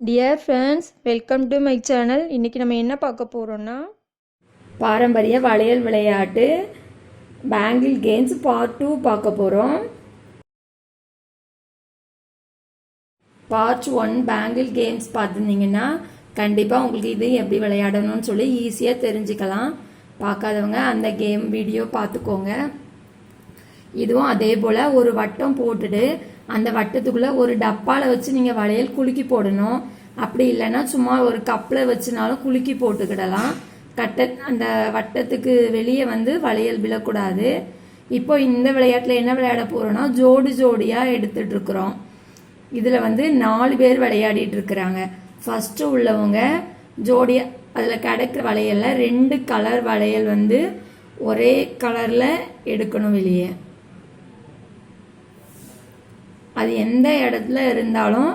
Dear friends, welcome to my channel. இன்றைக்கி நம்ம என்ன பார்க்க போகிறோன்னா, பாரம்பரிய வளையல் விளையாட்டு பேங்கிள் கேம்ஸ் பார்ட் 2 பார்க்க போகிறோம். பார்ட் 1 பேங்கிள் கேம்ஸ் பார்த்துருந்தீங்கன்னா கண்டிப்பாக உங்களுக்கு இது எப்படி விளையாடணும்னு சொல்லி ஈஸியாக தெரிஞ்சுக்கலாம். பார்க்காதவங்க அந்த கேம் வீடியோ பார்த்துக்கோங்க. இதுவும் அதே போல் ஒரு வட்டம் போட்டுட்டு அந்த வட்டத்துக்குள்ளே ஒரு டப்பாவில் வச்சு நீங்கள் வளையல் குலுக்கி போடணும். அப்படி இல்லைன்னா சும்மா ஒரு கப்பில் வச்சுனாலும் குலுக்கி போட்டுக்கிடலாம். அந்த வட்டத்துக்கு வெளியே வளையல் விழக்கூடாது. இப்போ இந்த விளையாட்டில் என்ன விளையாட போகிறோன்னா, ஜோடி ஜோடியாக எடுத்துகிட்ருக்குறோம். இதில் 4 பேர் விளையாடிட்டு இருக்கிறாங்க. ஃபஸ்ட்டு உள்ளவங்க ஜோடியாக அதில் கிடைக்கிற வளையலில் 2 கலர் வளையல் ஒரே கலரில் எடுக்கணும் வெளியே. அது எந்த இடத்துல இருந்தாலும்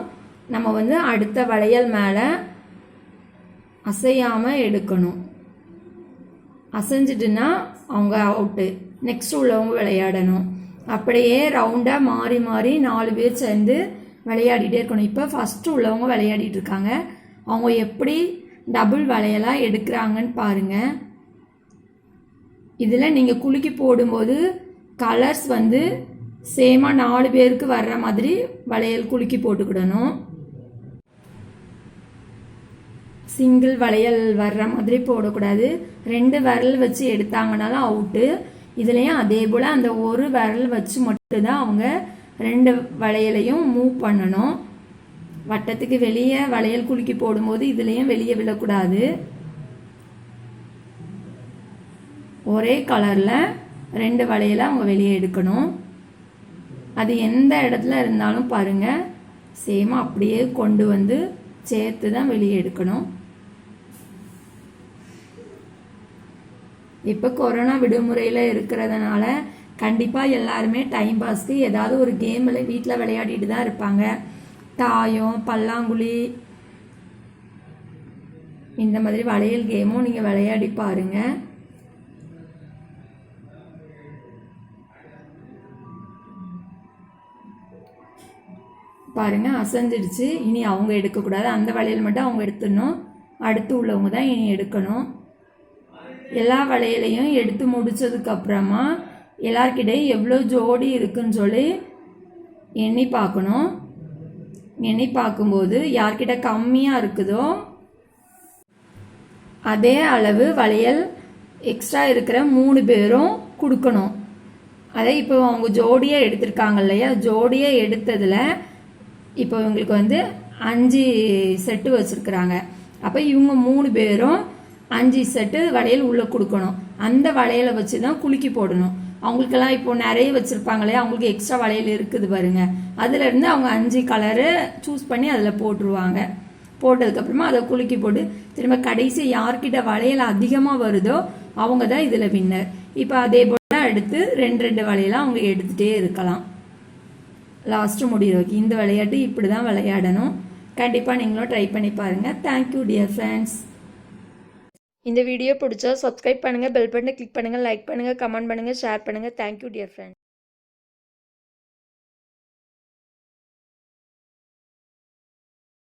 நம்ம அடுத்த வளையல் மேலே அசையாமல் எடுக்கணும். அசைஞ்சிட்டுன்னா அவங்க அவுட்டு. நெக்ஸ்ட் உள்ளவங்க விளையாடணும். அப்படியே ரவுண்டாக மாறி மாறி 4 பேர் சேர்ந்து விளையாடிட்டே இருக்கணும். இப்போ ஃபஸ்ட்டு உள்ளவங்க விளையாடிட்டு இருக்காங்க. அவங்க எப்படி டபுள் வளையலாக எடுக்கிறாங்கன்னு பாருங்கள். இதில் நீங்கள் குலுக்கி போடும்போது கலர்ஸ் சேமாக 4 பேருக்கு வர்ற மாதிரி வளையல் குலுக்கி போட்டுக்கிடணும். சிங்கிள் வளையல் வர்ற மாதிரி போடக்கூடாது. 2 விரல் வச்சு எடுத்தாங்கனாலும் அவுட்டு. இதுலேயும் அதே போல் அந்த ஒரு விரல் வச்சு மட்டும்தான் அவங்க 2 வளையலையும் மூவ் பண்ணணும். வட்டத்துக்கு வெளியே வளையல் குலுக்கி போடும்போது இதுலேயும் வெளியே விழக்கூடாது. ஒரே கலரில் 2 வளையலை அவங்க வெளியே எடுக்கணும். அது எந்த இடத்துல இருந்தாலும் பாருங்கள், சேமாக அப்படியே கொண்டு சேர்த்து தான் வெளியே எடுக்கணும். இப்போ கொரோனா விடுமுறையில் இருக்கிறதுனால கண்டிப்பாக எல்லாருமே டைம் பாஸ்க்கு ஏதாவது ஒரு கேமில் வீட்டில் விளையாடிட்டு தான் இருப்பாங்க. தாயம், பல்லாங்குழி, இந்த மாதிரி வளையல் கேமும் நீங்கள் விளையாடி பாருங்கள். பாருங்கள், அசைஞ்சிடுச்சு. இனி அவங்க எடுக்கக்கூடாது. அந்த வளையல் மட்டும் அவங்க எடுத்துடணும். அடுத்து உள்ளவங்க தான் இனி எடுக்கணும். எல்லா வளையலையும் எடுத்து முடித்ததுக்கப்புறமா எல்லார்கிட்டையும் எவ்வளோ ஜோடி இருக்குன்னு சொல்லி எண்ணி பார்க்கணும். எண்ணி பார்க்கும்போது யார்கிட்ட கம்மியாக இருக்குதோ அதே அளவு வளையல் எக்ஸ்ட்ரா இருக்கிற 3 பேரும் கொடுக்கணும். அதை இப்போ அவங்க ஜோடியாக எடுத்திருக்காங்க இல்லையா, ஜோடியாக எடுத்ததில் இப்போ இவங்களுக்கு 5 செட்டு வச்சுருக்குறாங்க. அப்போ இவங்க 3 பேரும் 5 செட்டு வளையல் உள்ளே கொடுக்கணும். அந்த வளையலை வச்சு தான் குலுக்கி போடணும். அவங்களுக்கெல்லாம் இப்போ நிறைய வச்சுருப்பாங்களே, அவங்களுக்கு எக்ஸ்ட்ரா வளையல் இருக்குது பாருங்க. அதுலேருந்து அவங்க 5 கலரு சூஸ் பண்ணி அதில் போட்டுருவாங்க. போட்டதுக்கப்புறமா அதை குலுக்கி போட்டு திரும்ப கடைசி யார்கிட்ட வளையல் அதிகமாக வருதோ அவங்க தான் இதில் வின்னர். இப்போ அதே போல் அடுத்து 2 வளையலாம் அவங்க எடுத்துகிட்டே இருக்கலாம் லாஸ்ட்டு முடிகிறதுக்கு. இந்த விளையாட்டு இப்படி தான் விளையாடணும். கண்டிப்பாக நீங்களும் ட்ரை பண்ணி பாருங்கள். Thank you dear friends. இந்த வீடியோ பிடிச்சா சப்ஸ்கிரைப் பண்ணுங்கள், பெல் பட்டனை கிளிக் பண்ணுங்கள், லைக் பண்ணுங்கள், கமெண்ட் பண்ணுங்கள், ஷேர் பண்ணுங்கள். Thank you dear friends.